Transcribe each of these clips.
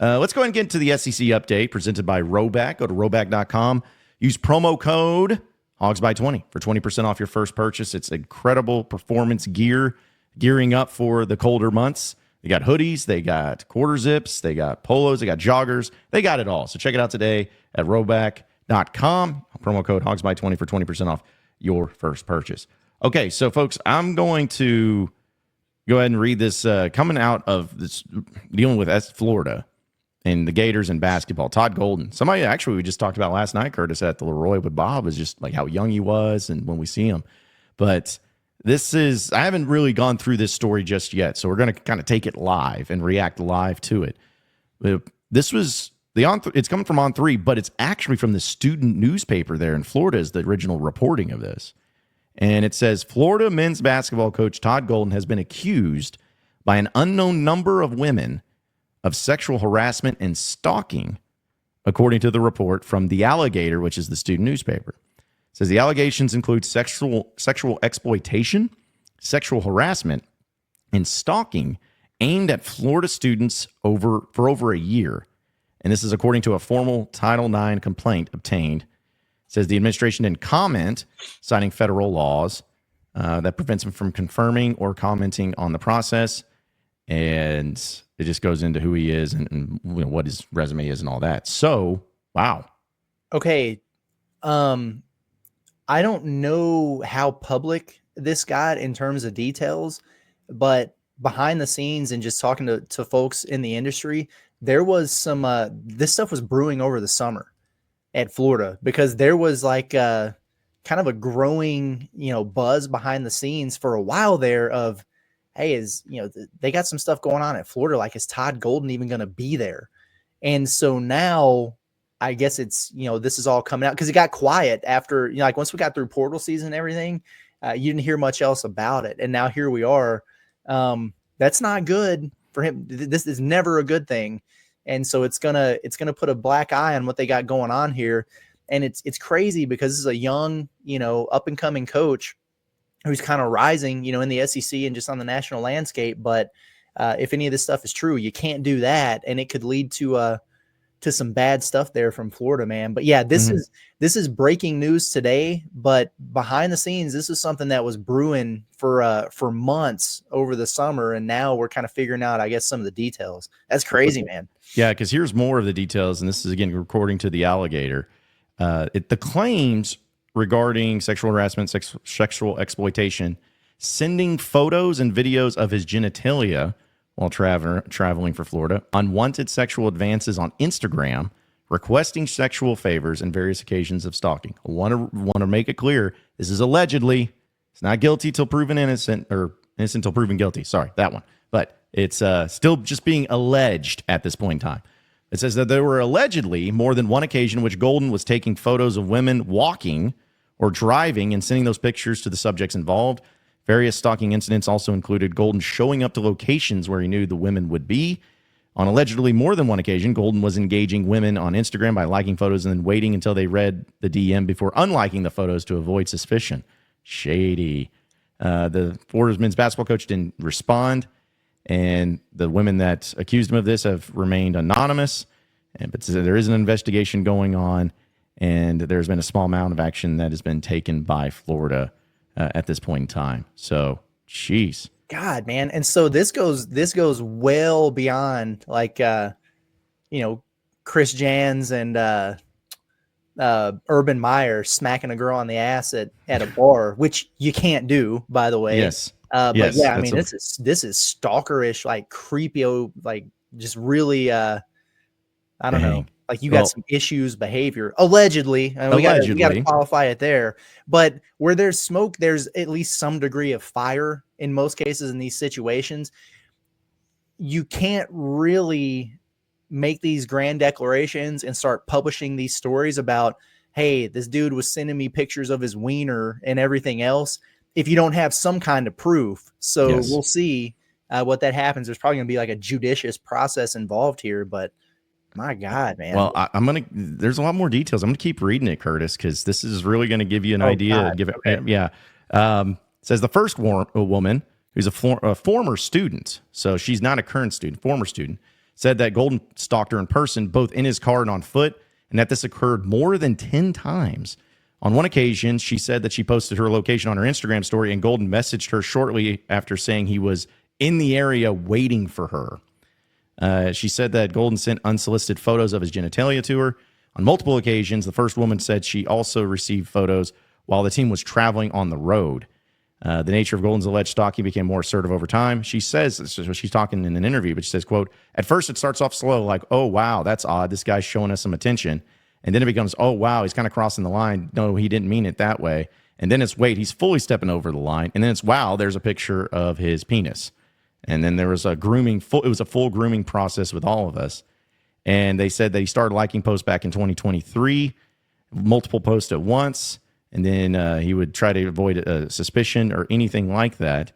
Let's go ahead and get into the SEC update presented by Rhoback. Go to rhoback.com. Use promo code HOGSBY20 for 20% off your first purchase. It's incredible performance gear, gearing up for the colder months. They got hoodies, they got quarter zips, they got polos, they got joggers. They got it all. So check it out today at rhoback.com. Promo code HOGSBY20 for 20% off your first purchase. Okay, so folks, I'm going to go ahead and read this coming out of this dealing with Florida and the Gators and basketball. Todd Golden, somebody actually we just talked about last night, Curtis, at the Leroy with Bob, is just like how young he was and when we see him. But this is, I haven't really gone through this story just yet, so we're going to kind of take it live and react live to it. This was it's coming from On3, but it's actually from the student newspaper there in Florida is the original reporting of this. And it says, Florida men's basketball coach Todd Golden has been accused by an unknown number of women of sexual harassment and stalking, according to the report from The Alligator, which is the student newspaper. It says the allegations include sexual exploitation, sexual harassment, and stalking aimed at Florida students for over a year. And this is according to a formal Title IX complaint obtained. It says the administration didn't comment, citing federal laws that prevents them from confirming or commenting on the process. And it just goes into who he is and what his resume is and all that. So, wow. Okay. I don't know how public this got in terms of details, but behind the scenes and just talking to folks in the industry, there was some, this stuff was brewing over the summer at Florida because there was like kind of a growing, buzz behind the scenes for a while there of, hey, they got some stuff going on at Florida. Like, is Todd Golden even going to be there? And so now I guess it's, this is all coming out because it got quiet after, like once we got through portal season and everything, you didn't hear much else about it. And now here we are. That's not good for him. This is never a good thing. And so it's gonna put a black eye on what they got going on here. And it's crazy because this is a young, up and coming coach who's kind of rising, in the SEC and just on the national landscape. But if any of this stuff is true, you can't do that. And it could lead to some bad stuff there from Florida, man. But yeah, this is breaking news today, but behind the scenes, this is something that was brewing for months over the summer. And now we're kind of figuring out, I guess, some of the details. That's crazy, man. Yeah. Cause here's more of the details. And this is again, according to The Alligator, the claims regarding sexual harassment, sexual exploitation, sending photos and videos of his genitalia while traveling for Florida, unwanted sexual advances on Instagram, requesting sexual favors, and various occasions of stalking. I want to make it clear, this is allegedly. It's not guilty till proven innocent, or innocent till proven guilty. Sorry, that one. But it's still just being alleged at this point in time. It says that there were allegedly more than one occasion in which Golden was taking photos of women walking or driving and sending those pictures to the subjects involved. Various stalking incidents also included Golden showing up to locations where he knew the women would be. On allegedly more than one occasion, Golden was engaging women on Instagram by liking photos and then waiting until they read the DM before unliking the photos to avoid suspicion. Shady. The Florida's men's basketball coach didn't respond, and the women that accused him of this have remained anonymous. But there is an investigation going on, and there's been a small amount of action that has been taken by Florida at this point in time. So, jeez. God, man. And so this goes well beyond like, Chris Jans and Urban Meyer smacking a girl on the ass at a bar, which you can't do, by the way. Yes. But yeah, I mean, this is stalkerish, like creepy, like just really, I don't know. Like you got some issues behavior, allegedly. And we got to qualify it there. But where there's smoke, there's at least some degree of fire in most cases in these situations. You can't really make these grand declarations and start publishing these stories about, hey, this dude was sending me pictures of his wiener and everything else, if you don't have some kind of proof. So we'll see what that happens. There's probably going to be like a judicious process involved here, but my God, man. Well, there's a lot more details. I'm going to keep reading it, Curtis, because this is really going to give you an idea. God, Says the first woman, who's a former student, so she's not a current student, former student, said that Golden stalked her in person, both in his car and on foot, and that this occurred more than 10 times. On one occasion, she said that she posted her location on her Instagram story, and Golden messaged her shortly after saying he was in the area waiting for her. She said that Golden sent unsolicited photos of his genitalia to her. On multiple occasions, the first woman said she also received photos while the team was traveling on the road. The nature of Golden's alleged stalking became more assertive over time. She says, so she's talking in an interview, but she says, quote, at first it starts off slow, like, oh, wow, that's odd. This guy's showing us some attention. And then it becomes, oh, wow, he's kind of crossing the line. No, he didn't mean it that way. And then it's, wait, he's fully stepping over the line. And then it's, wow, there's a picture of his penis. And then there was it was a full grooming process with all of us. And they said that he started liking posts back in 2023, multiple posts at once. And then he would try to avoid suspicion or anything like that.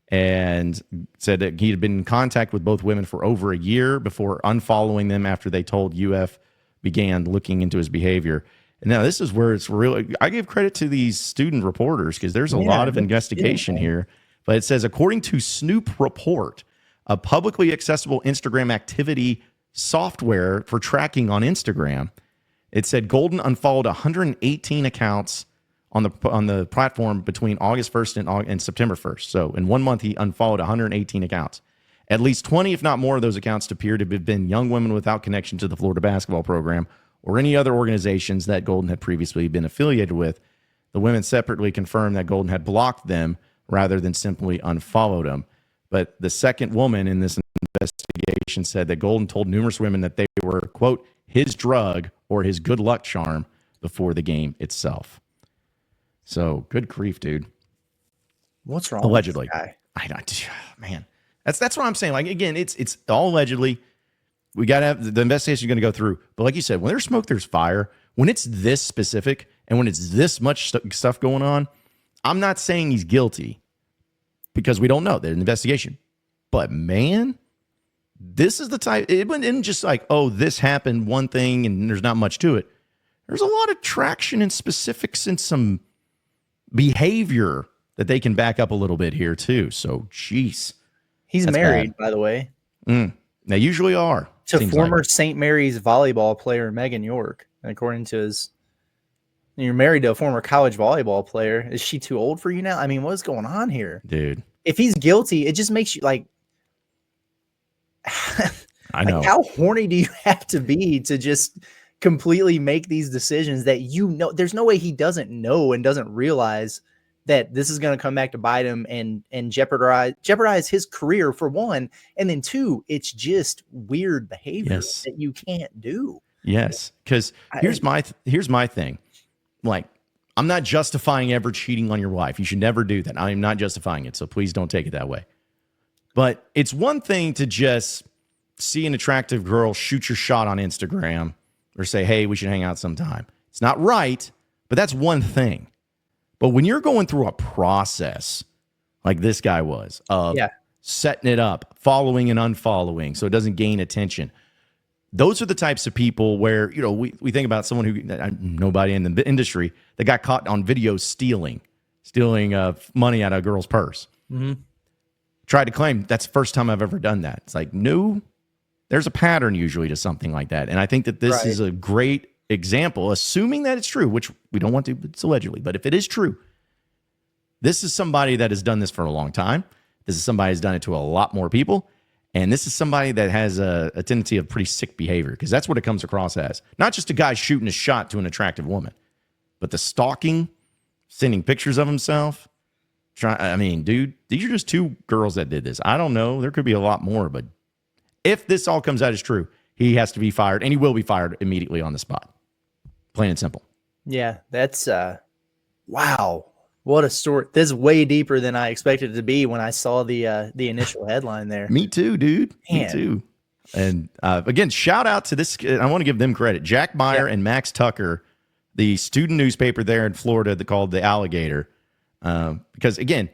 And said that he had been in contact with both women for over a year before unfollowing them after they told UF began looking into his behavior. And now this is where it's really, I give credit to these student reporters because there's a lot of investigation here. But it says, according to Snoop Report, a publicly accessible Instagram activity software for tracking on Instagram, it said Golden unfollowed 118 accounts on the platform between August 1st and September 1st. So in 1 month, he unfollowed 118 accounts. At least 20, if not more, of those accounts appear to have been young women without connection to the Florida basketball program or any other organizations that Golden had previously been affiliated with. The women separately confirmed that Golden had blocked them rather than simply unfollowed them. But the second woman in this investigation said that Golden told numerous women that they were, quote, his drug or his good luck charm before the game itself. So good grief, dude. What's wrong? Allegedly. With this guy? Man, that's what I'm saying. Like, again, it's all allegedly. We got to have the investigation going to go through. But like you said, when there's smoke, there's fire. When it's this specific and when it's this much stuff going on, I'm not saying he's guilty because we don't know. There's an investigation. But man, this is the type. It wasn't just like, oh, this happened, one thing, and there's not much to it. There's a lot of traction and specifics and some behavior that they can back up a little bit here too. So, geez. He's married, by the way. They usually are. To former St. Mary's volleyball player Megan York. According to his, you're married to a former college volleyball player. Is she too old for you now? I mean, what's going on here? Dude. If he's guilty, it just makes you like, I know. Like, how horny do you have to be to just completely make these decisions that you know? There's no way he doesn't know and doesn't realize that this is going to come back to bite him and jeopardize his career, for one. And then two, it's just weird behavior that you can't do. Yes. Because here's my thing. Like, I'm not justifying ever cheating on your wife. You should never do that. I am not justifying it. So please don't take it that way. But it's one thing to just see an attractive girl, shoot your shot on Instagram, or say, hey, we should hang out sometime. It's not right, but that's one thing. But when you're going through a process like this guy was of setting it up, following and unfollowing so it doesn't gain attention, those are the types of people where, you know, we think about someone who, nobody in the industry that got caught on video stealing money out of a girl's purse. Mm-hmm. Tried to claim that's the first time I've ever done that. It's like, no, there's a pattern usually to something like that. And I think that this is a great example, assuming that it's true, which we don't want to, it's allegedly, but if it is true, this is somebody that has done this for a long time. This is somebody who's done it to a lot more people. And this is somebody that has a tendency of pretty sick behavior, because that's what it comes across as. Not just a guy shooting a shot to an attractive woman, but the stalking, sending pictures of himself. I mean, dude, these are just two girls that did this. I don't know. There could be a lot more, but if this all comes out as true, he has to be fired, and he will be fired immediately on the spot. Plain and simple. Yeah, that's wow. What a story. This is way deeper than I expected it to be when I saw the initial headline there. Me too, dude. Man. Me too. And again, shout out to this. I want to give them credit. Jack Meyer and Max Tucker, the student newspaper there in Florida called The Alligator. Because again,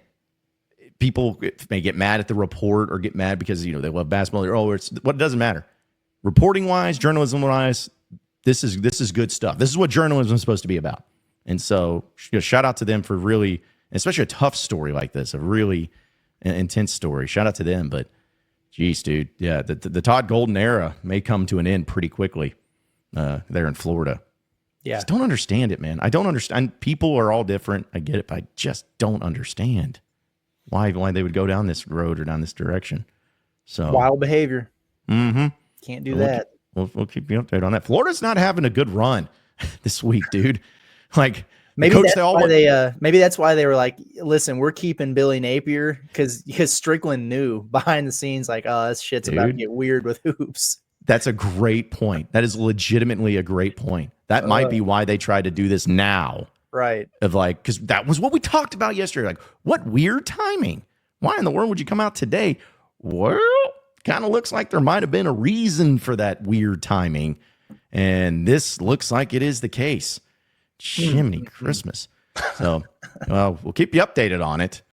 people may get mad at the report or get mad because, you know, they love basketball. It doesn't matter. Reporting wise, journalism wise, this is good stuff. This is what journalism is supposed to be about. And so, you know, shout out to them for really, especially a tough story like this, a really intense story. Shout out to them. But Jeez, dude. Yeah, the Todd Golden era may come to an end pretty quickly there in Florida. Yeah. Just don't understand it, man. I don't understand. People are all different. I get it, but I just don't understand why they would go down this road or down this direction. So Wild behavior. Mm-hmm. Can't do that. We'll keep you updated on that. Florida's not having a good run this week, dude. Like Maybe coach, maybe that's why they were like, listen, we're keeping Billy Napier because Strickland knew behind the scenes, like, oh, this shit's about to get weird with hoops. That's a great point. That is legitimately a great point. That might be why they tried to do this now. Right. Of like, because that was what we talked about yesterday. Like, what weird timing? Why in the world would you come out today? Well, kind of looks like there might have been a reason for that weird timing. And this looks like it is the case. Jiminy Christmas. So, well, we'll keep you updated on it.